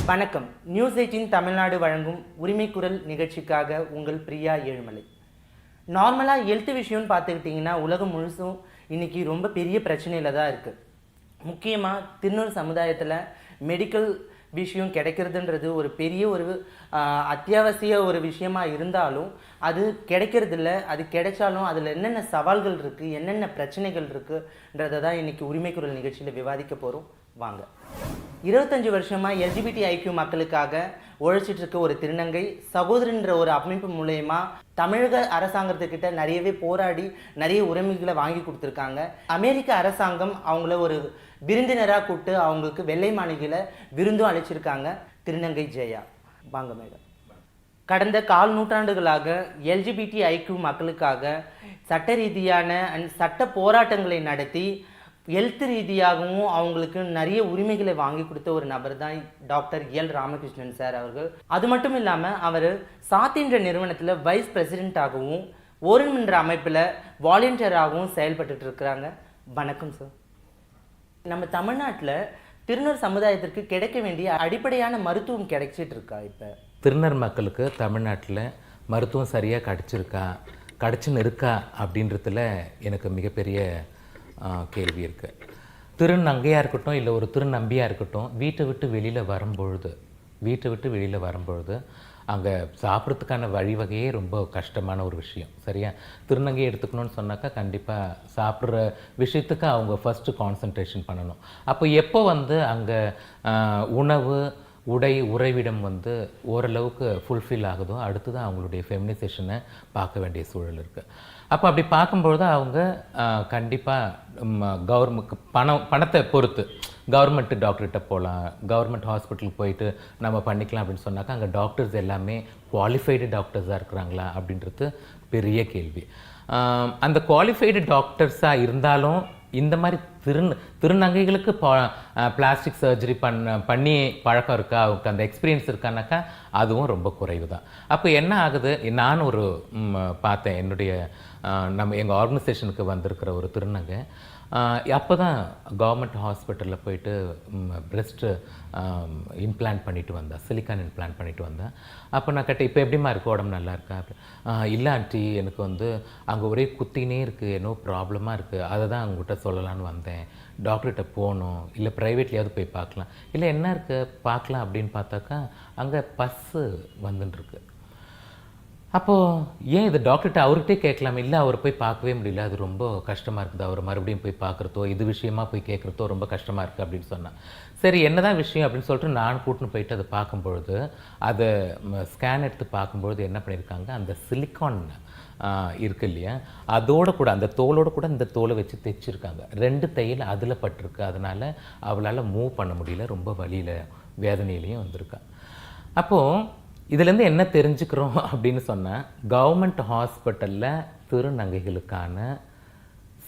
வணக்கம். நியூஸ் 18 தமிழ்நாடு வழங்கும் உரிமை குரல் நிகழ்ச்சிக்காக உங்கள் பிரியா ஏழுமலை. நார்மலாக ஹெல்த் விஷயம்னு பார்த்துக்கிட்டிங்கன்னா உலகம் முழுசும் இன்றைக்கி ரொம்ப பெரிய பிரச்சனையில் தான் இருக்குது. முக்கியமாக திருநூறு சமுதாயத்தில் மெடிக்கல் விஷயம் கிடைக்கிறதுன்றது ஒரு பெரிய அத்தியாவசிய ஒரு விஷயமாக இருந்தாலும் அது கிடைக்கிறதில்ல. அது கிடைச்சாலும் அதில் என்னென்ன சவால்கள் இருக்குது, என்னென்ன பிரச்சனைகள் இருக்குன்றதை தான் இன்றைக்கி உரிமை குரல் நிகழ்ச்சியில் விவாதிக்க போகிறோம். வாங்க. 25 வருஷமாக LGBTIQ மக்களுக்காக உழைச்சிட்டு இருக்க ஒரு திருநங்கை சகோதரன்ற ஒரு அமைப்பு மூலயமா தமிழக அரசாங்கத்துக்கிட்ட நிறையவே போராடி நிறைய உரிமைகளை வாங்கி கொடுத்துருக்காங்க. அமெரிக்க அரசாங்கம் அவங்கள ஒரு விருந்தினராக கூப்பிட்டு அவங்களுக்கு வெள்ளை மாளிகையில் விருந்தும் அழைச்சிருக்காங்க. திருநங்கை ஜெயா, வாங்க மேடம். கடந்த 4 நூற்றாண்டுகளாக LGBTIQ மக்களுக்காக சட்ட ரீதியான சட்ட போராட்டங்களை நடத்தி ஹெல்த் ரீதியாகவும் அவங்களுக்கு நிறைய உரிமைகளை வாங்கி கொடுத்த ஒரு நபர் தான் டாக்டர் எல் ராமகிருஷ்ணன் சார் அவர்கள். அது மட்டும் இல்லாமல் அவர் சாத்தின்ற நிறுவனத்தில் வைஸ் பிரசிடெண்ட்டாகவும் ஓரன் என்ற அமைப்பில் வாலண்டியராகவும் செயல்பட்டு இருக்கிறாங்க. வணக்கம் சார். நம்ம தமிழ்நாட்டில் திருநர் சமுதாயத்திற்கு கிடைக்க வேண்டிய அடிப்படையான மருத்துவம் கிடைச்சிட்டு இருக்கா? இப்போ திருநர் மக்களுக்கு தமிழ்நாட்டில் மருத்துவம் சரியாக கிடச்சின்னு இருக்கா அப்படின்றதுல எனக்கு மிகப்பெரிய கேள்வி இருக்குது. திருநங்கையாக இருக்கட்டும் இல்லை ஒரு திருநம்பியாக இருக்கட்டும், வீட்டை விட்டு வெளியில் வரும்பொழுது அங்கே சாப்பிட்றதுக்கான வழிவகையே ரொம்ப கஷ்டமான ஒரு விஷயம். சரியா? திருநங்கையை எடுத்துக்கணும்னு சொன்னாக்கா கண்டிப்பாக சாப்பிட்ற விஷயத்துக்கு அவங்க ஃபஸ்ட்டு கான்சன்ட்ரேஷன் பண்ணணும். அப்போ எப்போ அங்கே உணவு உறைவிடம் ஓரளவுக்கு ஃபுல்ஃபில் ஆகுதோ அடுத்து தான் அவங்களுடைய ஃபெமினைசேஷனை பார்க்க வேண்டிய சூழல் இருக்குது. அப்போ அப்படி பார்க்கும்பொழுது அவங்க கண்டிப்பாக பணத்தை பொறுத்து கவர்மெண்ட் டாக்டர்கிட்ட போகலாம், கவர்மெண்ட் ஹாஸ்பிட்டலுக்கு போயிட்டு நம்ம பண்ணிக்கலாம் அப்படின்னு சொன்னாக்கா அங்கே டாக்டர்ஸ் எல்லாமே குவாலிஃபைடு டாக்டர்ஸாக இருக்கிறாங்களா அப்படின்றது பெரிய கேள்வி. அந்த குவாலிஃபைடு டாக்டர்ஸாக இருந்தாலும் இந்த மாதிரி திருநங்கைகளுக்கு பிளாஸ்டிக் சர்ஜரி பண்ணி பழக்கம் இருக்கா, அவங்களுக்கு அந்த எக்ஸ்பீரியன்ஸ் இருக்கானாக்கா அதுவும் ரொம்ப குறைவு தான். அப்போ என்ன ஆகுது, நான் பார்த்தேன் எங்கள் ஆர்கனைசேஷனுக்கு வந்திருக்கிற ஒரு திருநங்கை அப்போ தான் கவர்மெண்ட் ஹாஸ்பிட்டலில் போயிட்டு பிரெஸ்ட்டு இம்ப்ளான்ட் பண்ணிட்டு வந்தேன், சிலிக்கான் இம்ப்ளான்ட் பண்ணிட்டு வந்தேன். அப்போ நான் கேட்டேன், இப்போ எப்படிமா இருக்குது, உடம்பு நல்லா இருக்கா? இல்லை ஆண்டி, எனக்கு அங்கே ஒரே குத்தினே இருக்குது, என்னோ ப்ராப்ளமாக இருக்குது, அதை தான் அவங்ககிட்ட சொல்லலான்னு வந்தேன். டாக்டர்கிட்ட போகணும், இல்லை ப்ரைவேட்லேயாவது போய் பார்க்கலாம். இல்லை என்ன இருக்குது பார்க்கலாம் அப்படின்னு பார்த்தாக்கா அங்கே பஸ்ஸு வந்துட்டுருக்கு. அப்போது ஏன் இது டாக்டர்கிட்ட அவர்கிட்டே கேட்கலாம், இல்லை அவரை போய் பார்க்கவே முடியல, அது ரொம்ப கஷ்டமாக இருக்குது, அவரை மறுபடியும் போய் பார்க்குறதோ இது விஷயமா போய் கேட்குறதோ ரொம்ப கஷ்டமாக இருக்குது அப்படின்னு சொன்னான். சரி என்னதான் விஷயம் அப்படின்னு சொல்லிட்டு நான் கூட்டின்னு போயிட்டு அதை பார்க்கும்பொழுது அதை ஸ்கேன் எடுத்து பார்க்கும்பொழுது என்ன பண்ணியிருக்காங்க, அந்த சிலிக்கான் இருக்கு இல்லையா, அதோடு கூட அந்த தோலோடு கூட இந்த தோலை வச்சு தைச்சிருக்காங்க. 2 தையல் அதில் பட்டிருக்கு. அதனால் அவளால் மூவ் பண்ண முடியல, ரொம்ப வலியில் வேதனையிலையும் வந்திருக்கா. அப்போது இதுலேருந்து என்ன தெரிஞ்சுக்கிறோம் அப்படின்னு சொன்னால், கவர்மெண்ட் ஹாஸ்பிட்டலில் திருநங்கைகளுக்கான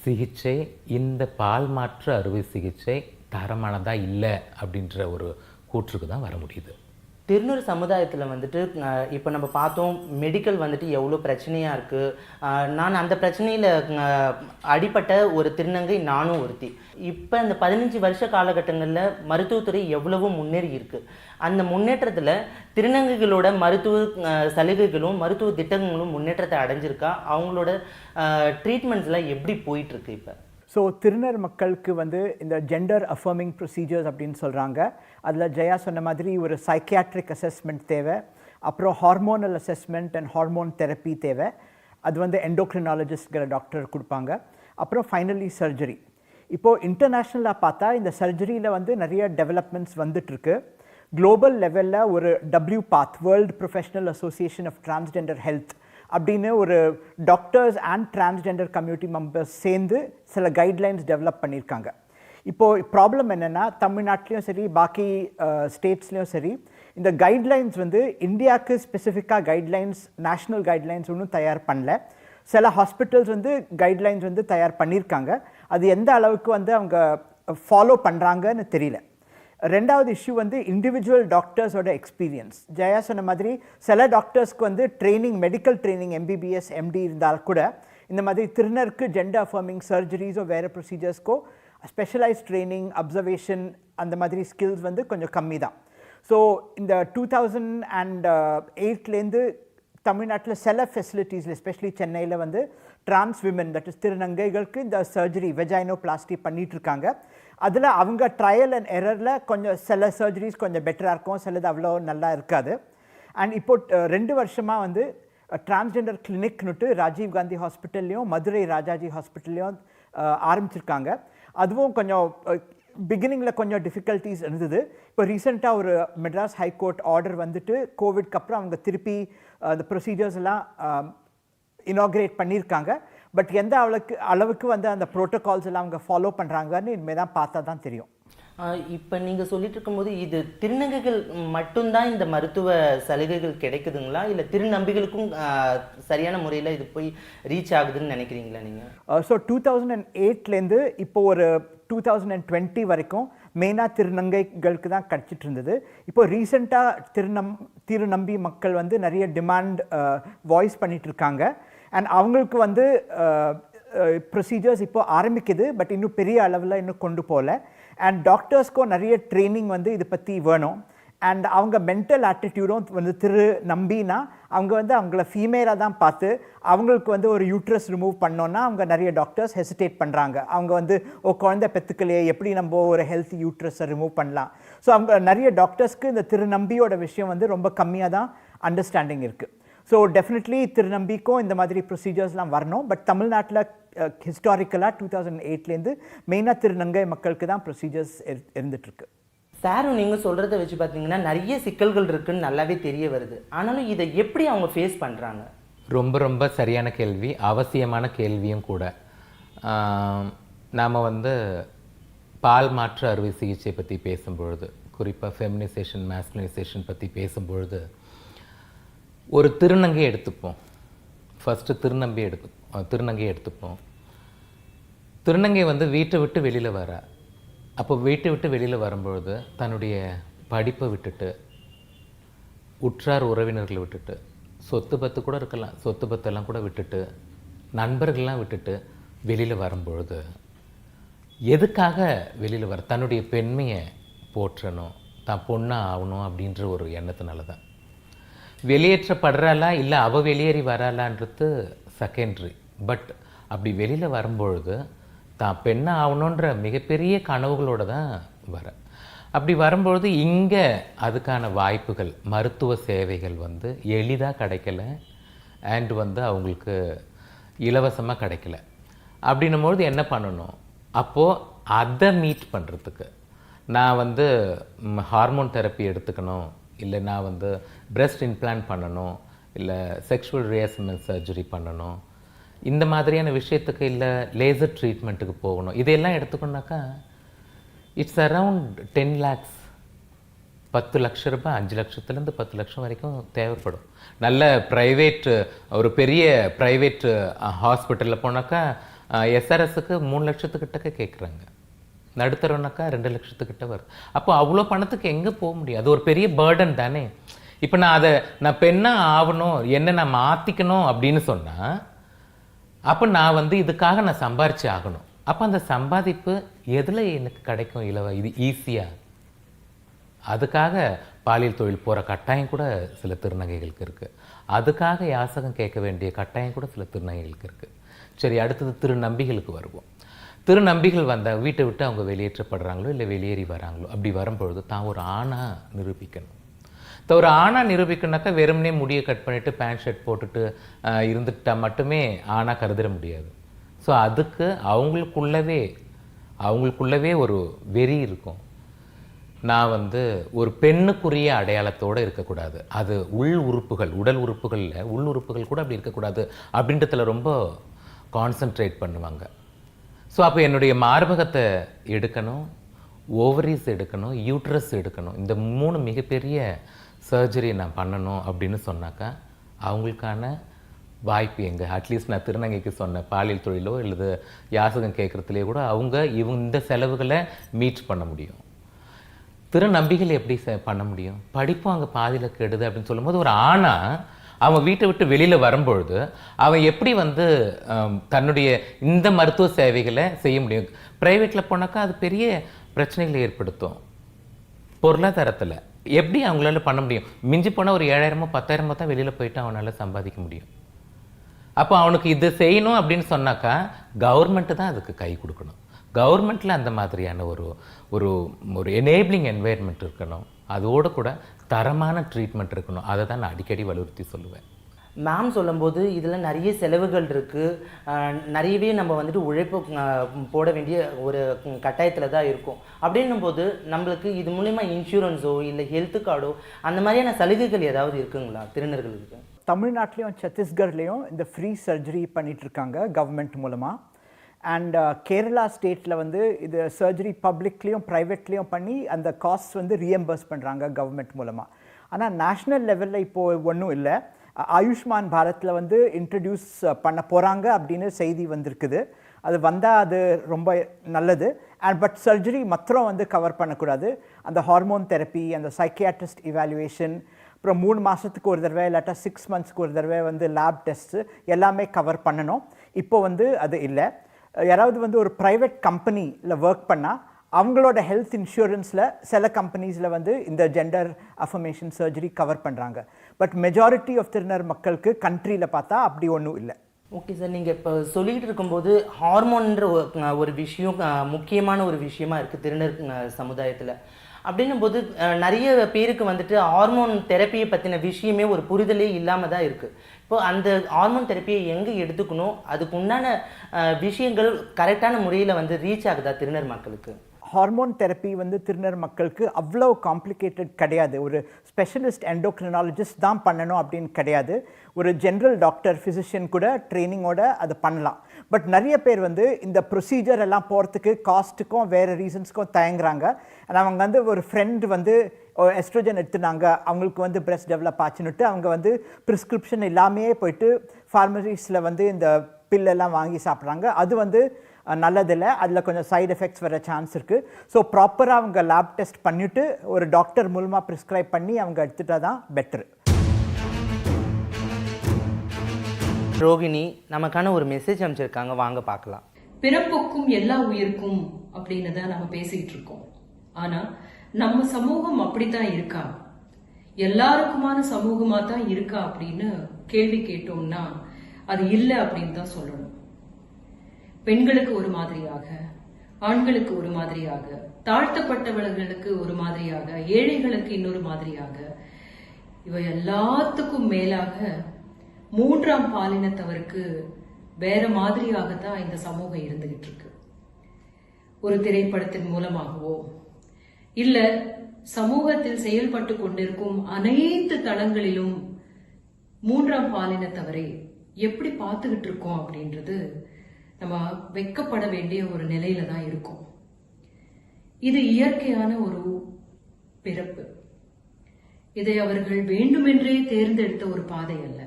சிகிச்சை, இந்த பால் மாற்று அறுவை சிகிச்சை தரமானதாக இல்லை அப்படின்ற ஒரு கூற்றுக்கு தான் வர முடியுது. திருநூறு சமுதாயத்தில் இப்போ நம்ம பார்த்தோம் மெடிக்கல் எவ்வளோ பிரச்சனையாக இருக்குது. நான் அந்த பிரச்சனையில் அடிப்பட்ட ஒரு திருநங்கை நானும் ஒருத்தி. இப்போ இந்த 15 வருஷ காலகட்டங்களில் மருத்துவத்துறை எவ்வளவோ முன்னேறி இருக்குது. அந்த முன்னேற்றத்தில் திருநங்கைகளோட மருத்துவ சலுகைகளும் மருத்துவ திட்டங்களும் முன்னேற்றத்தை அடைஞ்சிருக்கா? அவங்களோட ட்ரீட்மெண்ட்ஸ்லாம் எப்படி போயிட்டுருக்கு இப்போ? ஸோ திருநர் மக்களுக்கு இந்த ஜெண்டர் அஃபர்மிங் ப்ரொசீஜர்ஸ் அப்படின்னு சொல்கிறாங்க. அதில் ஜெயா சொன்ன மாதிரி ஒரு சைக்கியாட்ரிக் அசஸ்மெண்ட் தேவை, அப்புறம் hormonal assessment and hormone therapy தேவை. அது எண்டோக்ரினாலஜிஸ்ட்கிற டாக்டர் கொடுப்பாங்க. அப்புறம் ஃபைனலி சர்ஜரி. இப்போது இன்டர்நேஷ்னலாக பார்த்தா இந்த சர்ஜரியில் நிறைய டெவலப்மெண்ட்ஸ் வந்துட்டுருக்கு. குளோபல் லெவலில் ஒரு WPATH, world professional association of transgender health அப்படின்னு ஒரு doctors and transgender community members சேர்ந்து சில கைட்லைன்ஸ் டெவலப் பண்ணியிருக்காங்க. இப்போது ப்ராப்ளம் என்னென்னா, தமிழ்நாட்டிலையும் சரி பாக்கி ஸ்டேட்ஸ்லேயும் சரி இந்த கைட்லைன்ஸ் இந்தியாவுக்கு ஸ்பெசிஃபிக்காக கைட்லைன்ஸ், நேஷ்னல் கைட்லைன்ஸ் ஒன்றும் தயார் பண்ணல. சில ஹாஸ்பிட்டல்ஸ் கைட்லைன்ஸ் தயார் பண்ணியிருக்காங்க. அது எந்த அளவுக்கு அவங்க ஃபாலோ பண்ணுறாங்கன்னு தெரியல. ரெண்டாவது இஷ்யூ இண்டிவிஜுவல் டாக்டர்ஸோட எக்ஸ்பீரியன்ஸ். ஜெயா சொன்ன மாதிரி சில டாக்டர்ஸ்க்கு training, medical training MBBS MD இருந்தால் கூட இந்த மாதிரி திருநருக்கு ஜெண்டர் அஃபர்மிங் சர்ஜரிஸோ வேறு ப்ரொசீஜர்ஸ்க்கோ ஸ்பெஷலைஸ்ட் ட்ரைனிங், அப்சர்வேஷன் அந்த மாதிரி ஸ்கில்ஸ் கொஞ்சம் கம்மி தான். ஸோ இந்த 2008லேருந்து தமிழ்நாட்டில் சில ஃபெசிலிட்டிஸில் எஸ்பெஷலி சென்னையில் வந்து டிரான்ஸ் விமன் தட் இஸ் திருநங்கைகளுக்கு இந்த சர்ஜரி வெஜைனோபிளாஸ்டி பண்ணிகிட்ருக்காங்க. அதில் அவங்க ட்ரையல் அண்ட் எரரில் கொஞ்சம் சில சர்ஜரிஸ் கொஞ்சம் பெட்டராக இருக்கும், சிலது அவ்வளோ நல்லா இருக்காது. அண்ட் இப்போ 2 வருஷமாக வந்து டிரான்ஸ்ஜெண்டர் கிளினிக்னுட்டு ராஜீவ் காந்தி ஹாஸ்பிட்டல்லையும் மதுரை ராஜாஜி ஹாஸ்பிட்டல்லையும் ஆரம்பிச்சிருக்காங்க. அதுவும் கொஞ்சம் பிகினிங்கில் கொஞ்சம் டிஃபிகல்ட்டிஸ் இருந்தது. இப்போ ரீசெண்டாக ஒரு மெட்ராஸ் ஹைகோர்ட் ஆர்டர் வந்துட்டு கோவிட்க்கு அப்புறம் அவங்க திருப்பி அந்த ப்ரொசீஜர்ஸ் எல்லாம் இனாக்ரேட் பண்ணியிருக்காங்க. பட் எந்த அளவுக்கு வந்து அந்த ப்ரோட்டோகால்ஸ் எல்லாம் அவங்க ஃபாலோ பண்ணுறாங்கன்னு இனிமேல் தான் பார்த்தா தான் தெரியும். இப்போ நீங்கள் சொல்லிட்டு இருக்கும்போது இது திருநங்கைகள் மட்டும்தான் இந்த மருத்துவ சலுகைகள் கிடைக்குதுங்களா, இல்லை திருநம்பிகளுக்கும் சரியான முறையில் இது போய் ரீச் ஆகுதுன்னு நினைக்கிறீங்களா நீங்கள்? ஸோ 2008லேருந்து இப்போ ஒரு 2020 வரைக்கும் மெயினாக திருநங்கைகளுக்கு தான் கிடச்சிட்டு இருந்தது. இப்போ ரீசெண்டாக திருநம்பி மக்கள் வந்து நிறைய டிமாண்ட் வாய்ஸ் பண்ணிகிட்டு இருக்காங்க. அண்ட் அவங்களுக்கு வந்து ப்ரொசீஜர்ஸ் இப்போ ஆரம்பிக்குது, பட் இன்னும் பெரிய அளவில் இன்னும் கொண்டு போகல. அண்ட் டாக்டர்ஸ்க்கும் நிறைய ட்ரைனிங் வந்து இதை பற்றி வேணும். அண்ட் அவங்க மென்டல் ஆட்டிடியூடும் வந்து நம்பினா அவங்க வந்து அவங்கள ஃபீமேலாக தான் பார்த்து அவங்களுக்கு வந்து ஒரு யூட்ரஸ் ரிமூவ் பண்ணோன்னா அவங்க நிறைய டாக்டர்ஸ் ஹெசிடேட் பண்ணுறாங்க. அவங்க வந்து குழந்தை பெற்றுக்கலையே, எப்படி நம்ம ஒரு ஹெல்த்தி யூட்ரஸை ரிமூவ் பண்ணலாம். ஸோ அவங்க நிறைய டாக்டர்ஸ்க்கு இந்த திருநம்பியோட விஷயம் வந்து ரொம்ப கம்மியாக தான் அண்டர்ஸ்டாண்டிங் இருக்குது. ஸோ டெஃபினெட்லி திருநம்பிக்கும் இந்த மாதிரி ப்ரொசீஜர்ஸ்லாம் வரணும். பட் தமிழ்நாட்டில் ஹிஸ்டாரிக்கலாக 2008லேருந்து மெயினாக திருநங்கை மக்களுக்கு தான் ப்ரொசீஜர்ஸ் இருந்துகிட்ருக்கு. சாரும் நீங்கள் சொல்கிறத வச்சு பார்த்தீங்கன்னா நிறைய சிக்கல்கள் இருக்குன்னு நல்லாவே தெரிய வருது. ஆனாலும் இதை எப்படி அவங்க ஃபேஸ் பண்ணுறாங்க? ரொம்ப ரொம்ப சரியான கேள்வி, அவசியமான கேள்வியும் கூட. நாம் வந்து பால் மாற்று அறுவை சிகிச்சை பற்றி பேசும்பொழுது, குறிப்பாக ஃபெமினைசேஷன் மேஸ்குலைசேஷன் பற்றி பேசும்பொழுது ஒரு திருநங்கை எடுத்துப்போம். ஃபஸ்ட்டு திருநங்கை எடுத்துப்போம். திருநங்கை வந்து வீட்டை விட்டு வெளியில் வர, அப்போ வீட்டை விட்டு வெளியில் வரும்பொழுது தன்னுடைய படிப்பை விட்டுட்டு, உற்றார் உறவினர்களை விட்டுட்டு, சொத்து பத்து கூட இருக்கலாம், சொத்து பத்தெல்லாம் கூட விட்டுட்டு, நண்பர்கள்லாம் விட்டுட்டு வெளியில் வரும்பொழுது எதுக்காக வெளியில் வர? தன்னுடைய பெண்மையை போற்றணும், தான் பொண்ணாக ஆகணும் அப்படின்ற ஒரு எண்ணத்தினால தான். வெளியேற்றப்படுறாளா இல்லை அவள் வெளியேறி வராளான்றது செகண்ட்ரி. பட் அப்படி வெளியில் வரும்பொழுது தான் பெண்ணாக ஆகணுன்ற மிகப்பெரிய கனவுகளோடு தான் வர. அப்படி வரும்பொழுது இங்கே அதுக்கான வாய்ப்புகள், மருத்துவ சேவைகள் வந்து எளிதாக கிடைக்கல, அண்ட் வந்து அவங்களுக்கு இலவசமாக கிடைக்கல. அப்படின்னும்பொழுது என்ன பண்ணணும்? அப்போது அதை மீட் பண்ணுறதுக்கு நான் வந்து ஹார்மோன் தெரப்பி எடுத்துக்கணும், இல்லை நான் வந்து பிரெஸ்ட் இம்ப்ளான்ட் பண்ணணும், இல்லை செக்ஷுவல் ரீஅசைன்மென்ட் சர்ஜரி பண்ணணும், இந்த மாதிரியான விஷயத்துக்கு, இல்லை லேசர் ட்ரீட்மெண்ட்டுக்கு போகணும். இதையெல்லாம் எடுத்துக்கணுனாக்கா இட்ஸ் அரவுண்ட் 10 lakhs, 10 லட்ச ரூபாய், 5 லட்சத்துலேருந்து 10 லட்சம் வரைக்கும் தேவைப்படும். நல்ல ப்ரைவேட், ஒரு பெரிய ப்ரைவேட் ஹாஸ்பிட்டலில் போனாக்கா எஸ்ஆர்எஸ்க்கு 3 லட்சத்துக்கிட்டக்க கேட்குறாங்க. நடுத்தரம்னாக்கா 2 லட்சத்துக்கிட்ட வருது. அப்போ அவ்வளோ பணத்துக்கு எங்கே போக முடியும்? அது ஒரு பெரிய பேர்டன் தானே. இப்போ நான் பெண்ணாக ஆகணும், என்ன நான் மாற்றிக்கணும் அப்படின்னு சொன்னால், அப்போ நான் வந்து இதுக்காக நான் சம்பாரித்து ஆகணும். அப்போ அந்த சம்பாதிப்பு எதில் எனக்கு கிடைக்கும்? இது ஈஸியாக. அதுக்காக பாலியல் தொழில் போகிற கட்டாயம் கூட சில திருநங்கைகளுக்கு இருக்குது. அதுக்காக யாசகம் கேட்க வேண்டிய கட்டாயம் கூட சில திருநங்கைகளுக்கு இருக்குது. சரி, அடுத்தது திருநம்பிகளுக்கு வருவோம். திருநம்பிகள் வீட்டை விட்டு அவங்க வெளியேற்றப்படுறாங்களோ இல்லை வெளியேறி வராங்களோ, அப்படி வரும்பொழுது தான் ஒரு ஆணாக நிரூபிக்கணும். ஒரு ஆணாக நிரூபிக்கணுனாக்கா வெறுமனே முடியை கட் பண்ணிவிட்டு பேண்ட் ஷர்ட் போட்டுட்டு இருந்துட்டால் மட்டுமே ஆணாக கருதிட முடியாது. ஸோ அதுக்கு அவங்களுக்குள்ளவே ஒரு வெறி இருக்கும். நான் வந்து ஒரு பெண்ணுக்குரிய அடையாளத்தோடு இருக்கக்கூடாது, அது உடல் உறுப்புகளில் உள் உறுப்புகள் கூட அப்படி இருக்கக்கூடாது அப்படின்றதுல ரொம்ப கான்சன்ட்ரேட் பண்ணுவாங்க. ஸோ அப்போ என்னுடைய மார்பகத்தை எடுக்கணும், ஓவரிஸ் எடுக்கணும், யூட்ரஸ் எடுக்கணும், இந்த 3 மிகப்பெரிய சர்ஜரி நான் பண்ணணும் அப்படின்னு சொன்னாக்கா அவங்களுக்கான வாய்ப்பு எங்கே? அட்லீஸ்ட் நான் திருநங்கைக்கு சொன்ன பாலியல் தொழிலோ இல்லது யாசகம் கேட்குறதுலேயே கூட இந்த செலவுகளை மீட் பண்ண முடியும். திருநம்பிகள் எப்படி பண்ண முடியும்? படிப்பும் அங்கே பாதியில் கெடுது அப்படின்னு சொல்லும்போது ஒரு ஆணா அவன் வீட்டை விட்டு வெளியில் வரும்பொழுது அவன் எப்படி வந்து தன்னுடைய இந்த மருத்துவ சேவைகளை செய்ய முடியும்? ப்ரைவேட்டில் போனாக்கா அது பெரிய பிரச்சனைகளை ஏற்படுத்தும். பொருளாதாரத்தில் எப்படி அவங்களால பண்ண முடியும்? மிஞ்சி போனால் ஒரு 7,000 10,000 தான் வெளியில் போயிட்டு அவனால் சம்பாதிக்க முடியும். அப்போ அவனுக்கு இது செய்யணும் அப்படின்னு சொன்னாக்கா கவர்மெண்ட்டு தான் அதுக்கு கை கொடுக்கணும். கவர்மெண்ட்டில் அந்த மாதிரியான ஒரு ஒரு ஒரு எனேபிளிங் என்வாயர்மெண்ட் இருக்கணும். அதோடு கூட தரமான ட்ரீட்மெண்ட் இருக்கணும். அதை தான் நான் அடிக்கடி வலியுறுத்தி சொல்லுவேன். மேம் சொல்லும்போது இதில் நிறைய செலவுகள் இருக்குது, நிறையவே நம்ம வந்துட்டு உழைப்பு போட வேண்டிய ஒரு கட்டாயத்தில் தான் இருக்கும். அப்படின்னும்போது நம்மளுக்கு இது மூலிமா இன்சூரன்ஸோ இல்லை ஹெல்த் கார்டோ அந்த மாதிரியான சலுகைகள் ஏதாவது இருக்குங்களா திருநர்களுக்கு? தமிழ்நாட்டிலையும் சத்தீஸ்கர்லேயும் இந்த ஃப்ரீ சர்ஜரி பண்ணிகிட்ருக்காங்க கவர்மெண்ட் மூலமாக. அண்ட் கேரளா ஸ்டேட்டில் வந்து இது சர்ஜரி பப்ளிக்லேயும் ப்ரைவேட்லேயும் பண்ணி அந்த காஸ்ட் வந்து ரீஎம்பர்ஸ் பண்ணுறாங்க கவர்மெண்ட் மூலமாக. ஆனால் நேஷ்னல் லெவலில் இப்போது ஒன்றும் இல்லை. ஆயுஷ்மான் பாரத்தில் வந்து இன்ட்ரடியூஸ் பண்ண போகிறாங்க அப்படின்னு செய்தி வந்திருக்குது. அது வந்தால் அது ரொம்ப நல்லது. பட் சர்ஜரி மாத்திரம் வந்து கவர் பண்ணக்கூடாது. அந்த ஹார்மோன் தெரப்பி, அந்த சைக்கியாட்ரிஸ்ட் இவாலுவேஷன், அப்புறம் 3 மாதத்துக்கு ஒரு தடவை இல்லாட்டா 6 மந்த்ஸ்க்கு ஒரு தடவை வந்து லேப் டெஸ்ட்டு எல்லாமே கவர் பண்ணணும். இப்போ வந்து அது இல்லை. யாராவது வந்து ஒரு ப்ரைவேட் கம்பெனியில் ஒர்க் பண்ணால் அவங்களோட ஹெல்த் இன்சூரன்ஸில் சில கம்பெனிஸில் வந்து இந்த ஜெண்டர் அஃபர்மேஷன் சர்ஜரி கவர் பண்ணுறாங்க. பட் மெஜாரிட்டி ஆஃப் திருநர் மக்களுக்கு கண்ட்ரியில் பார்த்தா அப்படி ஒன்றும் இல்லை. ஓகே சார், நீங்கள் இப்போ சொல்லிகிட்டு இருக்கும்போது ஹார்மோன்ற ஒரு விஷயம் முக்கியமான ஒரு விஷயமா இருக்குது திருநர் சமுதாயத்தில். அப்படின்னும் போது நிறைய பேருக்கு வந்துட்டு ஹார்மோன் தெரப்பியை பற்றின விஷயமே ஒரு புரிதலே இல்லாமல் தான் இருக்குது. இப்போ அந்த ஹார்மோன் தெரப்பியை எங்கே எடுத்துக்கணும், அதுக்கு உண்டான விஷயங்கள் கரெக்டான முறையில் வந்து ரீச் ஆகுதா திருநர் மக்களுக்கு? ஹார்மோன் தெரப்பி வந்து திருநர் மக்களுக்கு அவ்வளோ காம்ப்ளிகேட்டட் கிடையாது. ஒரு ஸ்பெஷலிஸ்ட் எண்டோக்ரினாலஜிஸ்ட் தான் பண்ணணும் அப்படின்னு கிடையாது. ஒரு ஜென்ரல் டாக்டர் ஃபிசிஷியன் கூட ட்ரைனிங்கோட அதை பண்ணலாம். பட் நிறைய பேர் வந்து இந்த ப்ரொசீஜர் எல்லாம் போகிறதுக்கு காஸ்ட்டுக்கும் வேறு ரீசன்ஸ்க்கும் தயங்குறாங்க. அவங்க வந்து ஒரு ஃப்ரெண்ட் வந்து எஸ்ட்ரோஜன் எடுத்துனாங்க, அவங்களுக்கு வந்து பிரெஸ்ட் டெவலப் ஆச்சுன்னுட்டு அவங்க வந்து ப்ரிஸ்கிரிப்ஷன் இல்லாமையே போயிட்டு ஃபார்மசிஸில் வந்து இந்த பில்லெல்லாம் வாங்கி சாப்பிட்றாங்க. அது வந்து நல்லதில்லை. அதில் கொஞ்சம் சைடு எஃபெக்ட்ஸ் வர சான்ஸ் இருக்குது. ஸோ ப்ராப்பராக அவங்க லேப் டெஸ்ட் பண்ணிவிட்டு ஒரு டாக்டர் மூலமாக ப்ரிஸ்கிரைப் பண்ணி அவங்க எடுத்துட்டா தான் பெட்ரு. ரோகிணி நமக்கான ஒரு மெசேஜ் அமைச்சிருக்காங்க, வாங்க பார்க்கலாம். பிறப்புக்கும் எல்லா உயிருக்கும் அப்படின்னு தான் நம்ம பேசிக்கிட்டு இருக்கோம். ஆனா நம்ம சமூகம் அப்படித்தான் இருக்கா, எல்லாருக்குமான சமூகமா தான் இருக்கா அப்படின்னு கேள்வி கேட்டோம்னா அது இல்லை அப்படின்னு தான் சொல்லணும். பெண்களுக்கு ஒரு மாதிரியாக, ஆண்களுக்கு ஒரு மாதிரியாக, தாழ்த்தப்பட்டவர்களுக்கு ஒரு மாதிரியாக, ஏழைகளுக்கு இன்னொரு மாதிரியாக, இவை எல்லாத்துக்கும் மேலாக 3ஆம் பாலினத்தவருக்கு வேற மாதிரியாகத்தான் இந்த சமூகம் இருந்துகிட்டு இருக்கு. ஒரு திரைப்படத்தின் மூலமாகவோ இல்ல சமூகத்தில் செயல்பட்டு கொண்டிருக்கும் அனைத்து தளங்களிலும் 3ஆம் பாலினத்தவரை எப்படி பார்த்துக்கிட்டு இருக்கோம் அப்படின்றது நம்ம வெட்கப்பட வேண்டிய ஒரு நிலையில தான் இருக்கும். இது இயற்கையான ஒரு பிறப்பு. இதை அவர்கள் வேண்டுமென்றே தேர்ந்தெடுத்த ஒரு பாதை அல்ல.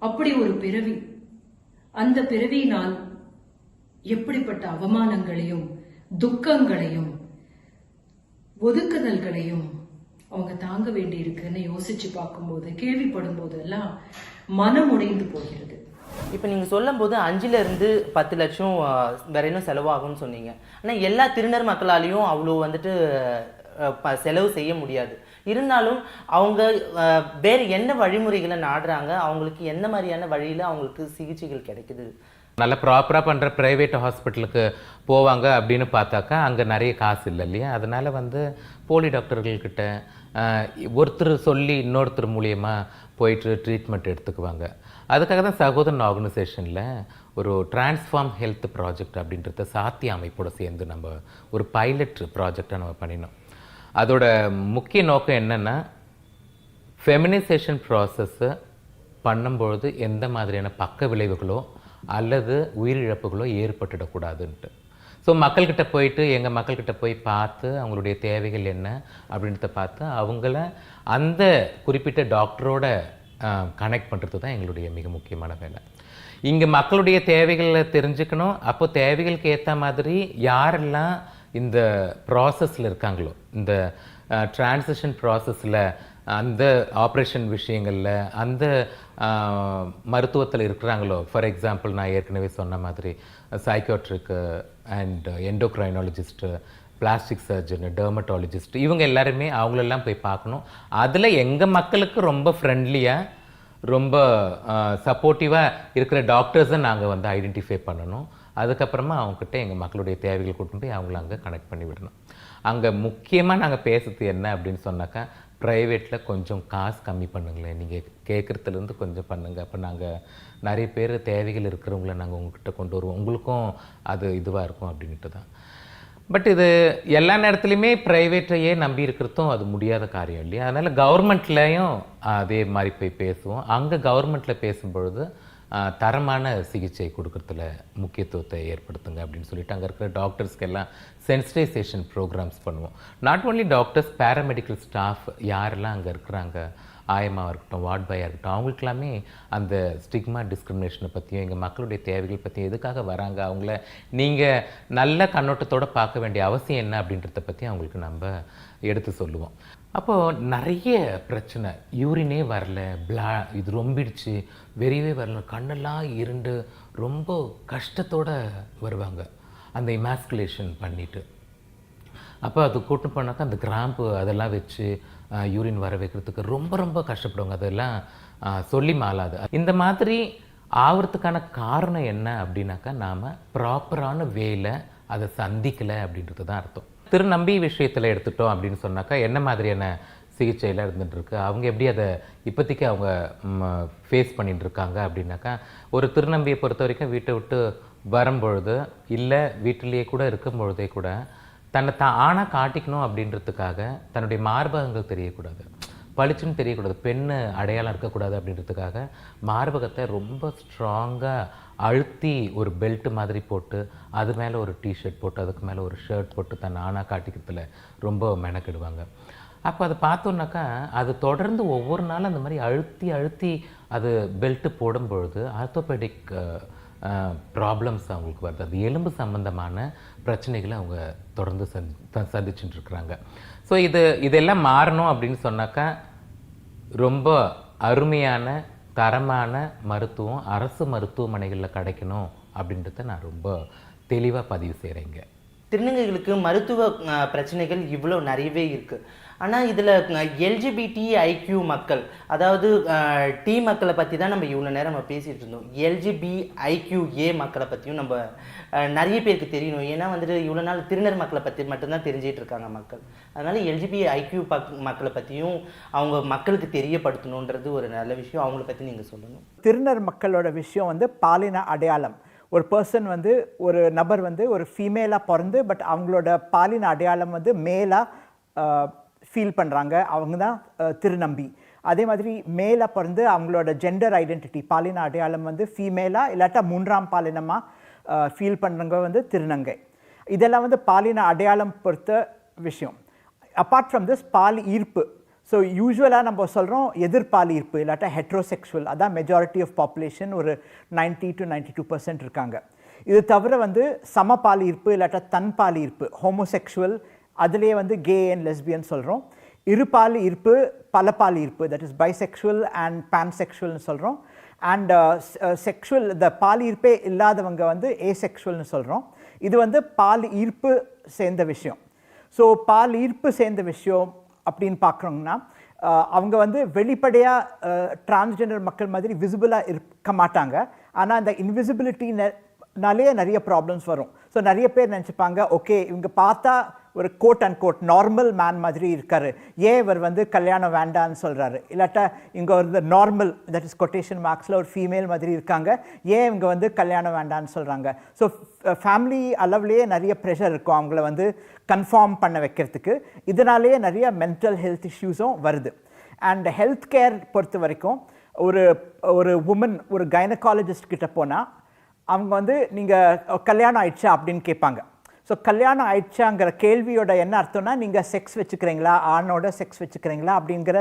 அப்படி ஒரு பிறவி, அந்த பிறவியினால் எப்படிப்பட்ட அவமானங்களையும் துக்கங்களையும் ஒதுக்குதல்களையும் அவங்க தாங்க வேண்டி இருக்குன்னு யோசிச்சு பார்க்கும்போது, கேள்விப்படும் போதெல்லாம் மனம் உடைந்து போகிறது. இப்போ நீங்கள் சொல்லும்போது 5லிருந்து 10 லட்சம் வரையிலும் செலவாகும்னு சொன்னீங்க. ஆனால் எல்லா திருநர் மக்களாலையும் அவ்வளோ வந்துட்டு செலவு செய்ய முடியாது. இருந்தாலும் அவங்க வேறு என்ன வழிமுறைகளை நாடுறாங்க, அவங்களுக்கு எந்த மாதிரியான வழியில் அவங்களுக்கு சிகிச்சைகள் கிடைக்குது? நல்லா ப்ராப்பராக பண்ணுற ப்ரைவேட் ஹாஸ்பிட்டலுக்கு போவாங்க அப்படின்னு பார்த்தாக்கா அங்கே நிறைய காசு இல்லை இல்லையா. அதனால் வந்து போலி டாக்டர்கள்கிட்ட ஒருத்தர் சொல்லி இன்னொருத்தர் மூலியமாக போயிட்டு ட்ரீட்மெண்ட் எடுத்துக்குவாங்க. அதுக்காக தான் சகோதரன் ஆர்கனைசேஷனில் ஒரு டிரான்ஸ்ஃபார்ம் ஹெல்த் ப்ராஜெக்ட் அப்படின்றத சாத்திய அமைப்போடு சேர்ந்து நம்ம ஒரு பைலட் ப்ராஜெக்டாக நம்ம பண்ணினோம். அதோட முக்கிய நோக்கம் என்னென்னா, ஃபெமினைசேஷன் ப்ராசஸ்ஸை பண்ணும்பொழுது எந்த மாதிரியான பக்க விளைவுகளோ அல்லது உயிரிழப்புகளோ ஏற்பட்டுடக்கூடாதுன்ட்டு. ஸோ மக்கள்கிட்ட போயிட்டு, எங்கள் மக்கள்கிட்ட போய் பார்த்து அவங்களுடைய தேவைகள் என்ன அப்படின்றத பார்த்து அவங்கள அந்த குறிப்பிட்ட டாக்டரோட கனெக்ட் பண்ணுறது தான் எங்களுடைய மிக முக்கியமான வேலை. இங்கே மக்களுடைய தேவைகளை தெரிஞ்சுக்கணும். அப்போ தேவைகளுக்கு ஏற்ற மாதிரி யாரெல்லாம் இந்த ப்ராசஸில் இருக்காங்களோ, இந்த டிரான்சிஷன் ப்ராசஸில், அந்த ஆப்ரேஷன் விஷயங்களில், அந்த மருத்துவத்தில் இருக்கிறாங்களோ, ஃபார் எக்ஸாம்பிள் நான் ஏற்கனவே சொன்ன மாதிரி சைக்காட்ரிக்கு அண்ட் எண்டோக்ரைனாலஜிஸ்ட்டு, பிளாஸ்டிக் சர்ஜன், டெர்மட்டாலஜிஸ்ட், இவங்க எல்லாருமே அவங்களெல்லாம் போய் பார்க்கணும். அதில் எங்கள் மக்களுக்கு ரொம்ப ஃப்ரெண்ட்லியாக ரொம்ப சப்போர்ட்டிவாக இருக்கிற டாக்டர்ஸை நாங்கள் வந்து ஐடென்டிஃபை பண்ணணும். அதுக்கப்புறமா அவங்கக்கிட்ட எங்கள் மக்களுடைய தேவைகள் கூட்டிட்டு போய் அவங்கள அங்கே கனெக்ட் பண்ணி விடணும். அங்கே முக்கியமாக நாங்கள் பேசுறது என்ன அப்படின்னு சொன்னாக்கா, ப்ரைவேட்டில் கொஞ்சம் காசு கம்மி பண்ணுங்களேன், நீங்கள் கேட்குறதுலேருந்து கொஞ்சம் பண்ணுங்கள், அப்போ நாங்கள் நிறைய பேர் தேவைகள் இருக்கிறவங்கள நாங்கள் உங்ககிட்ட கொண்டு வருவோம், உங்களுக்கும் அது இதுவாக இருக்கும் அப்படின்ட்டு தான். பட் இது எல்லா நேரத்துலையுமே ப்ரைவேட்டையே நம்பி இருக்கிறதும் அது முடியாத காரியம் இல்லையா. அதனால் கவர்மெண்ட்லேயும் அதே மாதிரி போய் பேசுவோம். அங்கே கவர்மெண்ட்டில் பேசும்பொழுது தரமான சிகிச்சை கொடுக்கறதுல முக்கியத்துவத்தை ஏற்படுத்துங்க அப்படின்னு சொல்லிட்டு அங்கே இருக்கிற டாக்டர்ஸ்க்கு எல்லாம் சென்சிட்டைசேஷன் ப்ரோக்ராம்ஸ் பண்ணுவோம். Not only doctors, paramedical staff யாரெல்லாம் அங்கே இருக்கிறாங்க, ஆயமாக இருக்கட்டும், வார்ட் பாயாக இருக்கட்டும், அவங்களுக்கெல்லாமே அந்த ஸ்டிக்மா டிஸ்கிரிமினேஷனை பற்றியும் எங்கள் மக்களுடைய தேவைகள் பற்றியும் எதுக்காக வராங்க, அவங்கள நீங்கள் நல்ல கண்ணோட்டத்தோடு பார்க்க வேண்டிய அவசியம் என்ன அப்படின்றத பற்றி அவங்களுக்கு நம்ம எடுத்து சொல்லுவோம். அப்போது நிறைய பிரச்சனை, யூரினே வரல, இது ரொம்பிடுச்சு, வெறியவே வரல, கண்ணெல்லாம் இருண்டு ரொம்ப கஷ்டத்தோடு வருவாங்க அந்த இமாஸ்குலேஷன் பண்ணிவிட்டு. அப்போ அது கூட்டு போனாக்கா அந்த கிராம்பு அதெல்லாம் வச்சு யூரின் வர வைக்கிறதுக்கு ரொம்ப ரொம்ப கஷ்டப்படுவாங்க. அதெல்லாம் சொல்லி மாளாது. இந்த மாதிரி ஆகிறதுக்கான காரணம் என்ன அப்படின்னாக்கா, நாம் ப்ராப்பரான வேலை அதை சந்திக்கலை அப்படின்றது தான் அர்த்தம். திருநம்பி விஷயத்தில் எடுத்துட்டோம் அப்படின்னு சொன்னாக்கா என்ன மாதிரியான சிகிச்சையெல்லாம் இருந்துகிட்ருக்கு, அவங்க எப்படி அதை இப்போதைக்கு அவங்க ஃபேஸ் பண்ணிட்டுருக்காங்க அப்படின்னாக்கா, ஒரு திருநம்பியை பொறுத்த வரைக்கும் வீட்டை விட்டு வரும்பொழுது இல்லை வீட்டிலேயே கூட இருக்கும் பொழுதே கூட தன்னை ஆணாக காட்டிக்கணும் அப்படின்றதுக்காக தன்னுடைய மார்பகங்கள் தெரியக்கூடாது, பளிச்சுன்னு தெரியக்கூடாது, பெண்ணு அடையாளம் இருக்கக்கூடாது அப்படின்றதுக்காக மார்பகத்தை ரொம்ப ஸ்ட்ராங்காக அழுத்தி ஒரு பெல்ட் மாதிரி போட்டு அது மேலே ஒரு டிஷர்ட் போட்டு அதுக்கு மேலே ஒரு ஷர்ட் போட்டு தன்னை ஆணாக காட்டிக்கிறதுல ரொம்ப மெனக்கிடுவாங்க. அப்போ அதை பார்த்தோன்னாக்கா அது தொடர்ந்து ஒவ்வொரு நாளும் அந்த மாதிரி அழுத்தி அழுத்தி அது பெல்ட்டு போடும்பொழுது ஆர்த்தோபெடிக் ப்ராப்ளம்ஸ் அவங்களுக்கு வருது. அது எலும்பு சம்பந்தமான பிரச்சனைகளை அவங்க தொடர்ந்து சந்திச்சுட்டு இருக்கிறாங்க. ஸோ இதெல்லாம் மாறணும் அப்படின்னு சொன்னாக்கா ரொம்ப அருமையான தரமான மருத்துவம் அரசு மருத்துவமனைகளில் கிடைக்கணும் அப்படின்றத நான் ரொம்ப தெளிவாக பதிவு செய்கிறேங்க. திருநங்கைகளுக்கு மருத்துவ பிரச்சனைகள் இவ்வளோ நிறையவே இருக்குது. ஆனால் இதில் எல்ஜிபிடி ஐக்யூ மக்கள், அதாவது டி மக்களை பற்றி தான் நம்ம இவ்வளோ நேரம் நம்ம பேசிகிட்டு இருந்தோம். LGBTIQA மக்களை பற்றியும் நம்ம நிறைய பேருக்கு தெரியணும். ஏன்னா வந்துட்டு இவ்வளோ நாள் திருநர் மக்களை பற்றி மட்டும்தான் தெரிஞ்சிட்டு இருக்காங்க மக்கள். அதனால் LGBTIQ மக்களை பற்றியும் அவங்க மக்களுக்கு தெரியப்படுத்தணுன்றது ஒரு நல்ல விஷயம். அவங்கள பற்றி நீங்கள் சொல்லணும். திருநர் மக்களோட விஷயம் வந்து பாலின அடையாளம். ஒரு பர்சன் வந்து ஒரு நபர் வந்து ஒரு ஃபீமேலாக பிறந்து பட் அவங்களோட பாலின அடையாளம் வந்து மேலாக ஃபீல் பண்ணுறாங்க, அவங்க தான் திருநம்பி. அதே மாதிரி மேலாக பிறந்து அவங்களோட ஜெண்டர் ஐடென்டிட்டி பாலின அடையாளம் வந்து ஃபீமேலாக இல்லாட்டா மூன்றாம் பாலினமாக ஃபீல் பண்ணுறவங்க வந்து திருநங்கை. இதெல்லாம் வந்து பாலின அடையாளம் பொறுத்த விஷயம். அப்பார்ட் ஃப்ரம் திஸ் பால் ஈர்ப்பு. ஸோ யூஸ்வலாக நம்ம சொல்கிறோம் எதிர்பால் ஈர்ப்பு இல்லாட்டா ஹெட்ரோசெக்ஷுவல், அதான் மெஜாரிட்டி ஆஃப் பாப்புலேஷன், ஒரு 90 to 92% இருக்காங்க. இது தவிர வந்து சமபால் ஈர்ப்பு இல்லாட்டா தன்பால் ஈர்ப்பு ஹோமோசெக்ஷுவல், அதுலேயே வந்து கே அண்ட் லெஸ்பியன் சொல்கிறோம். இருபால் ஈர்ப்பு, பலபால் ஈர்ப்பு, தட் இஸ் பைசெக்ஷுவல் அண்ட் பான்செக்ஷுவல்னு சொல்கிறோம். அண்ட் செக்ஷுவல், இந்த பால் ஈர்ப்பே இல்லாதவங்க வந்து ஏசெக்ஷுவல்னு சொல்கிறோம். இது வந்து பால் ஈர்ப்பு சேர்ந்த விஷயம். ஸோ பால் ஈர்ப்பு சேர்ந்த விஷயம் அப்படின்னு பார்க்குறோங்கன்னா அவங்க வந்து வெளிப்படையாக டிரான்ஸ்ஜெண்டர் மக்கள் மாதிரி விசிபிளாக இருக்க மாட்டாங்க. ஆனால் அந்த இன்விசிபிலிட்டினாலே நிறைய ப்ராப்ளம்ஸ் வரும். ஸோ நிறைய பேர் நினச்சிப்பாங்க, ஓகே இவங்க பார்த்தா ஒரு coat and coat normal man மாதிரி இருக்காரு, ஏன் இவர் வந்து கல்யாணம் வேண்டான்னு சொல்கிறாரு, இல்லாட்டா இங்கே ஒரு நார்மல் தட் இஸ் கொட்டேஷன் மார்க்ஸில் ஒரு ஃபீமேல் மாதிரி இருக்காங்க, ஏன் இவங்க வந்து கல்யாணம் வேண்டான்னு சொல்கிறாங்க. ஸோ ஃபேமிலி அளவுலேயே நிறைய ப்ரெஷர் இருக்கும் அவங்கள வந்து கன்ஃபார்ம் பண்ண வைக்கிறதுக்கு. இதனாலேயே நிறைய மென்டல் ஹெல்த் இஷ்யூஸும் வருது. அண்ட் ஹெல்த் கேர் பொறுத்த வரைக்கும் ஒரு உமன் ஒரு கைனகாலஜிஸ்ட் கிட்ட போனால் அவங்க வந்து நீங்கள் கல்யாணம் ஆயிடுச்சா அப்படின்னு கேட்பாங்க. ஸோ கல்யாணம் ஆயிடுச்சாங்கிற கேள்வியோட என்ன அர்த்தம்னா நீங்கள் செக்ஸ் வச்சுக்கிறீங்களா, ஆணோட செக்ஸ் வச்சுக்கிறீங்களா அப்படிங்கிற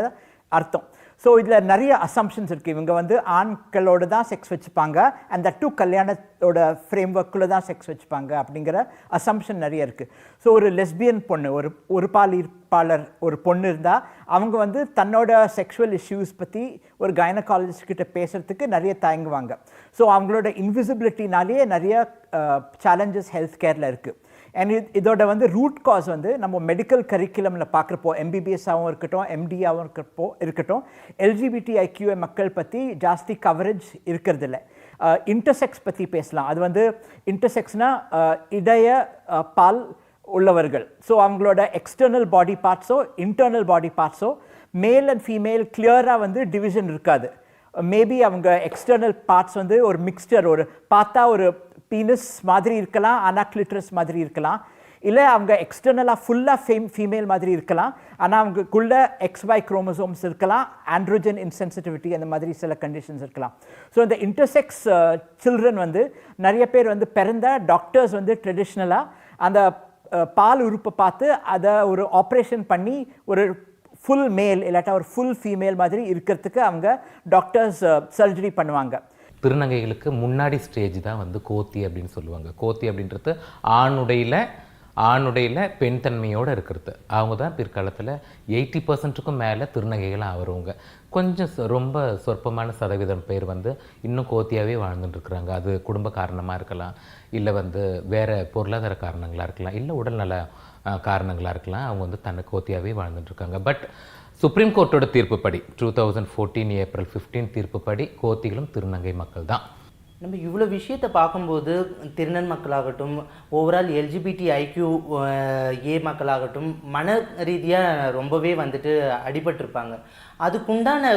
அர்த்தம். ஸோ இதில் நிறைய அசம்ஷன்ஸ் இருக்குது. இவங்க வந்து ஆண்களோடு தான் செக்ஸ் வச்சுப்பாங்க, அந்த கல்யாணத்தோட ஃப்ரேம் ஒர்க்குள்ளே தான் செக்ஸ் வச்சுப்பாங்க அப்படிங்கிற அசம்ஷன் நிறைய இருக்குது. ஸோ ஒரு லெஸ்பியன் பொண்ணு, ஒரு பால் ஈர்ப்பாளர் ஒரு பொண்ணு இருந்தால் அவங்க வந்து தன்னோட செக்ஷுவல் இஷ்யூஸ் பற்றி ஒரு கைனகாலஜிஸ்ட் கிட்ட பேசுகிறதுக்கு நிறைய தயங்குவாங்க. ஸோ அவங்களோட இன்விசிபிலிட்டினாலேயே நிறைய சேலஞ்சஸ் ஹெல்த் கேரில் இருக்குது. அண்ட் இதோட வந்து ரூட் காஸ் வந்து நம்ம மெடிக்கல் கரிக்குலமில் பார்க்குறப்போ எம்பிபிஎஸ்ஸாகவும் இருக்கட்டும் எம்டியாகவும் இருக்கட்டும் LGBTIQA மக்கள் பற்றி ஜாஸ்தி கவரேஜ் இருக்கிறதில்ல. இன்டர்செக்ஸ் பற்றி பேசலாம். அது வந்து இன்டர்செக்ஸ்னால் இடைய பால் உள்ளவர்கள். ஸோ அவங்களோட external body பார்ட்ஸோ internal body பார்ட்ஸோ male and female கிளியராக வந்து டிவிஷன் இருக்காது. மேபி அவங்க எக்ஸ்டர்னல் பார்ட்ஸ் வந்து ஒரு மிக்ஸ்டர், ஒரு பார்த்தா ஒரு பீனஸ் மாதிரி இருக்கலாம், ஆனால் கிளிட்ரஸ் மாதிரி இருக்கலாம். இல்லை அவங்க எக்ஸ்டர்னலாக ஃபுல்லாக ஃபீமேல் மாதிரி இருக்கலாம், ஆனால் அவங்களுக்குள்ள XY குரோமோசோம்ஸ் இருக்கலாம், ஆண்ட்ரோஜன் இன்சென்சிட்டிவிட்டி அந்த மாதிரி சில கண்டிஷன்ஸ் இருக்கலாம். ஸோ இந்த இன்டர்செக்ஸ் சில்ட்ரன் வந்து நிறைய பேர் வந்து பிறந்த டாக்டர்ஸ் வந்து ட்ரெடிஷ்னலாக அந்த பால் உறுப்பை பார்த்து அதை ஒரு ஆப்ரேஷன் பண்ணி ஒரு ஃபுல் மேல் இல்லாட்டா ஒரு ஃபுல் ஃபீமேல் மாதிரி இருக்கிறதுக்கு அவங்க டாக்டர்ஸ் சர்ஜரி பண்ணுவாங்க. திருநங்கைகளுக்கு முன்னாடி ஸ்டேஜ் தான் வந்து கோத்தி அப்படின்னு சொல்லுவாங்க. கோத்தி அப்படின்றது ஆணுடையில் பெண் தன்மையோடு இருக்கிறது. அவங்க தான் பிற்காலத்தில் 80%க்கும் மேலே திருநங்கைகளாக ஆகிறவங்க. கொஞ்சம் ரொம்ப சொற்பமான சதவீதம் பேர் வந்து இன்னும் கோத்தியாகவே வாழ்ந்துட்டுருக்குறாங்க. அது குடும்ப காரணமாக இருக்கலாம், இல்லை வந்து வேறு பொருளாதார காரணங்களாக இருக்கலாம், இல்லை உடல்நல காரணங்களாக இருக்கலாம். அவங்க வந்து தன்னை கோத்தியாகவே வாழ்ந்துட்டுருக்காங்க. பட் சுப்ரீம் கோர்ட்டோட தீர்ப்புப்படி 2014 ஏப்ரல் 15 தீர்ப்புப்படி கோத்திகளும் திருநங்கை மக்கள் தான். நம்ம இவ்வளோ விஷயத்தை பார்க்கும்போது திருநன் மக்களாகட்டும், ஓவரால் LGBTIQA மக்களாகட்டும் மன ரீதியாக ரொம்பவே வந்துட்டு அடிபட்டிருப்பாங்க. அதுக்குண்டான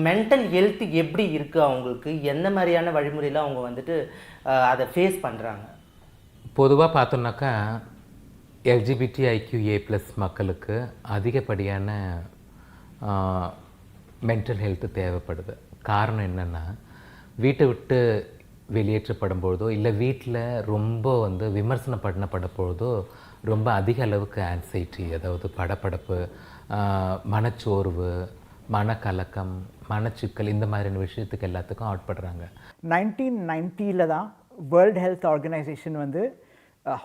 மென்டல் ஹெல்த் எப்படி இருக்குது அவங்களுக்கு, எந்த மாதிரியான வழிமுறையில் அவங்க வந்துட்டு அதை ஃபேஸ் பண்ணுறாங்க? பொதுவாக பார்த்தோம்னாக்கா LGBTIQA+ மக்களுக்கு அதிகப்படியான மென்டல் ஹெல்த்து தேவைப்படுது. காரணம் என்னென்னா, வீட்டை விட்டு வெளியேற்றப்படும் பொழுதோ இல்லை வீட்டில் ரொம்ப வந்து விமர்சனம் பண்ணப்பட பொழுதோ ரொம்ப அதிக அளவுக்கு ஆன்சைட்டி, அதாவது படபடப்பு, மனச்சோர்வு, மனக்கலக்கம், மனச்சிக்கல், இந்த மாதிரியான விஷயத்துக்கு எல்லாத்துக்கும் ஆட்படுறாங்க. 1990 தான் வேர்ல்டு ஹெல்த் ஆர்கனைசேஷன் வந்து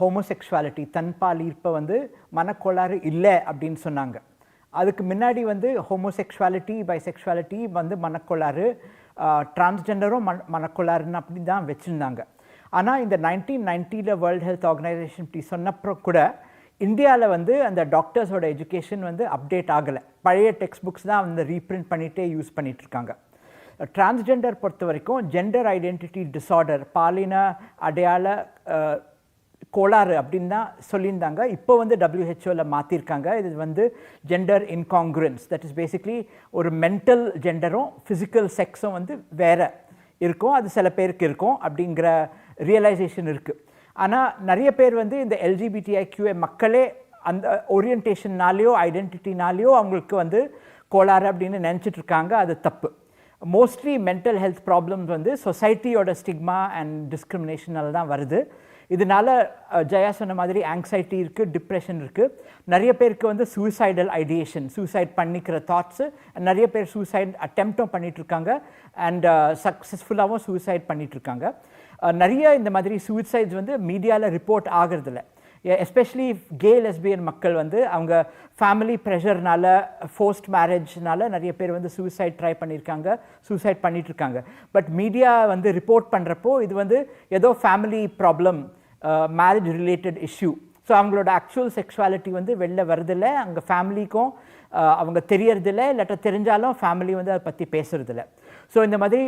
ஹோமோசெக்சுவாலிட்டி தன்பால் ஈர்ப்பை வந்து மனக்கோளாறு இல்லை அப்படின்னு சொன்னாங்க. அதுக்கு முன்னாடி வந்து ஹோமோசெக்சுவாலிட்டி பைசெக்சுவாலிட்டி வந்து மனக்கோளாறு, டிரான்ஸ்ஜெண்டரும் மனக்கோளாறுன்னு அப்படி தான் வச்சுருந்தாங்க. ஆனால் இந்த 1990 வேர்ல்டு ஹெல்த் ஆர்கனைசேஷன் இப்படி சொன்னப்போ கூட இந்தியாவில் வந்து அந்த டாக்டர்ஸோட எஜுகேஷன் வந்து அப்டேட் ஆகலை. பழைய டெக்ஸ்ட் புக்ஸ் தான் வந்து ரீப்ரிண்ட் பண்ணிகிட்டே யூஸ் பண்ணிகிட்ருக்காங்க. டிரான்ஸ்ஜெண்டர் பொறுத்த வரைக்கும் ஜெண்டர் ஐடென்டிட்டி டிஸார்டர், பாலின அடையாள கோளாறு அப்படின்னு தான் சொல்லியிருந்தாங்க. இப்போ வந்து WHO மாற்றிருக்காங்க. இது வந்து ஜெண்டர் இன்காங்க்ரன்ஸ், தட் இஸ் பேசிக்லி ஒரு மென்டல் ஜெண்டரும் ஃபிசிக்கல் செக்ஸும் வந்து வேறு இருக்கும், அது சில பேருக்கு இருக்கும் அப்படிங்கிற ரியலைசேஷன் இருக்குது. ஆனால் நிறைய பேர் வந்து இந்த LGBTIQA மக்களே அந்த ஓரியன்டேஷன்னாலேயோ ஐடென்டிட்டினாலேயோ அவங்களுக்கு வந்து கோளாறு அப்படின்னு நினச்சிட்ருக்காங்க. அது தப்பு. மோஸ்ட்லி மென்டல் ஹெல்த் ப்ராப்ளம்ஸ் வந்து சொசைட்டியோட ஸ்டிக்மா அண்ட் டிஸ்கிரிமினேஷனால் தான் வருது. இதனால ஜெயா சொன்ன மாதிரி ஆங்ஸைட்டி இருக்குது, டிப்ரெஷன் இருக்குது. நிறைய பேருக்கு வந்து சூசைடல் ஐடியேஷன், சூசைட் பண்ணிக்கிற தாட்ஸு, நிறைய பேர் சூசைட் அட்டெம்ப்டும் பண்ணிகிட்ருக்காங்க அண்ட் சக்ஸஸ்ஃபுல்லாகவும் சூசைட் பண்ணிகிட்ருக்காங்க. நிறைய இந்த மாதிரி சூசைட்ஸ் வந்து மீடியாவில் ரிப்போர்ட் ஆகிறதில்ல. எஸ்பெஷலி கே லெஸ்பியன் மக்கள் வந்து அவங்க ஃபேமிலி ப்ரெஷர்னால, ஃபோர்ஸ்ட் மேரேஜ்னால நிறைய பேர் வந்து சூசைட் ட்ரை பண்ணியிருக்காங்க, சூசைட் பண்ணிகிட்ருக்காங்க. பட் மீடியா வந்து ரிப்போர்ட் பண்ணுறப்போ இது வந்து ஏதோ family problem, marriage related issue. So அவங்களோட ஆக்சுவல் செக்ஷுவாலிட்டி வந்து வெளில வருதில்லை, அங்கே ஃபேமிலிக்கும் அவங்க தெரியறதில்லை, இல்லாட்ட தெரிஞ்சாலும் ஃபேமிலி வந்து அதை பற்றி பேசுகிறதில்ல. ஸோ இந்த மாதிரி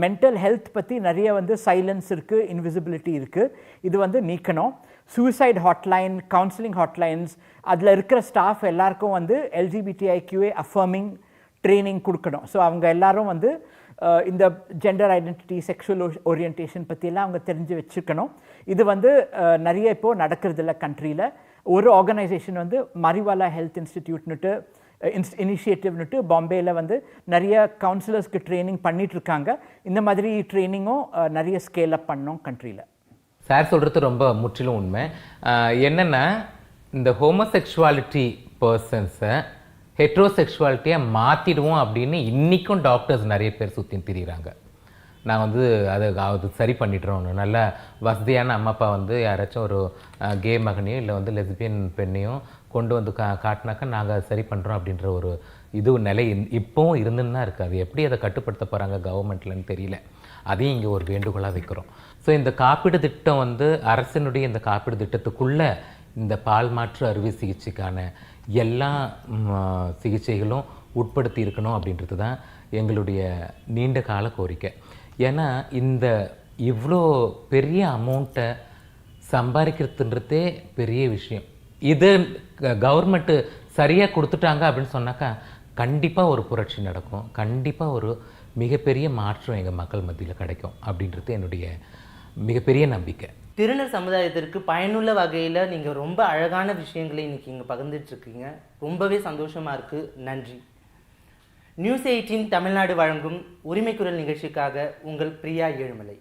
மென்டல் ஹெல்த் பற்றி நிறைய வந்து சைலன்ஸ் இருக்குது, இன்விசிபிலிட்டி இருக்குது. இது வந்து நீக்கணும். சூசைட் ஹாட்லைன், கவுன்சிலிங் ஹாட்லைன்ஸ், அதில் இருக்கிற ஸ்டாஃப் எல்லாருக்கும் வந்து LGBTIQA அஃபர்மிங் ட்ரைனிங் கொடுக்கணும். ஸோ அவங்க எல்லாரும் வந்து இந்த ஜெண்டர் ஐடென்டிட்டி, செக்ஷுவல் ஓரியன்டேஷன் பற்றியெல்லாம் அவங்க தெரிஞ்சு வச்சுக்கணும். இது வந்து நிறைய இப்போது நடக்கிறதில்ல கண்ட்ரியில். ஒரு ஆர்கனைசேஷன் வந்து மரிவாலா ஹெல்த் இன்ஸ்டிடியூட்னுட்டு இனிஷியேட்டிவ்னுட்டு பாம்பேயில் வந்து நிறைய கவுன்சிலர்ஸ்க்கு ட்ரைனிங் பண்ணிகிட்ருக்காங்க. இந்த மாதிரி ட்ரைனிங்கும் நிறைய ஸ்கேல் அப் பண்ணோம் கண்ட்ரியில். சார் சொல்கிறது ரொம்ப முற்றிலும் உண்மை. என்னென்னா, இந்த ஹோமோசெக்சுவாலிட்டி பர்சன்ஸை ஹெட்ரோசெக்சுவாலிட்டியாக மாற்றிடுவோம் அப்படின்னு இன்றைக்கும் டாக்டர்ஸ் நிறைய பேர் சுற்றி திரிகிறாங்க. நான் வந்து அது சரி பண்ணிட்டுறோம். நல்ல வசதியான அம்மா அப்பா வந்து யாராச்சும் ஒரு கே மகனையும் இல்லை வந்து லெஸ்பியன் பெண்ணையும் கொண்டு வந்து காட்டினாக்கா நாங்கள் சரி பண்ணுறோம் அப்படின்ற ஒரு நிலை இப்போவும் இருந்துன்னு தான் இருக்குது. அது எப்படி அதை கட்டுப்படுத்த போகிறாங்க கவர்மெண்ட்லன்னு தெரியல. அதையும் இங்கே ஒரு வேண்டுகோளாக வைக்கிறோம். ஸோ இந்த காப்பீடு திட்டம் வந்து அரசினுடைய இந்த காப்பீடு திட்டத்துக்குள்ளே இந்த பால் மாற்று அறுவை சிகிச்சைக்கான எல்லா சிகிச்சைகளும் உட்படுத்தி இருக்கணும் அப்படின்றது தான் எங்களுடைய நீண்ட கால கோரிக்கை. ஏன்னா இந்த இவ்வளோ பெரிய அமௌண்ட்டை சம்பாதிக்கிறதுன்றதே பெரிய விஷயம். இது கவர்மெண்ட்டு சரியாக கொடுத்துட்டாங்க அப்படின்னு சொன்னாக்கா கண்டிப்பாக ஒரு புரட்சி நடக்கும், கண்டிப்பாக ஒரு மிகப்பெரிய மாற்றம் எங்கள் மக்கள் மத்தியில் கிடைக்கும் அப்படின்றது என்னுடைய மிகப்பெரிய நம்பிக்கை. திருநர் சமுதாயத்திற்கு பயனுள்ள வகையில் நீங்கள் ரொம்ப அழகான விஷயங்களை இன்றைக்கி இங்கே பகிர்ந்துட்டுருக்கீங்க. ரொம்பவே சந்தோஷமாக இருக்குது. நன்றி. நியூஸ் 18 தமிழ்நாடு வழங்கும் உரிமைக்குரல் நிகழ்ச்சிக்காக உங்கள் பிரியா ஏழுமலை.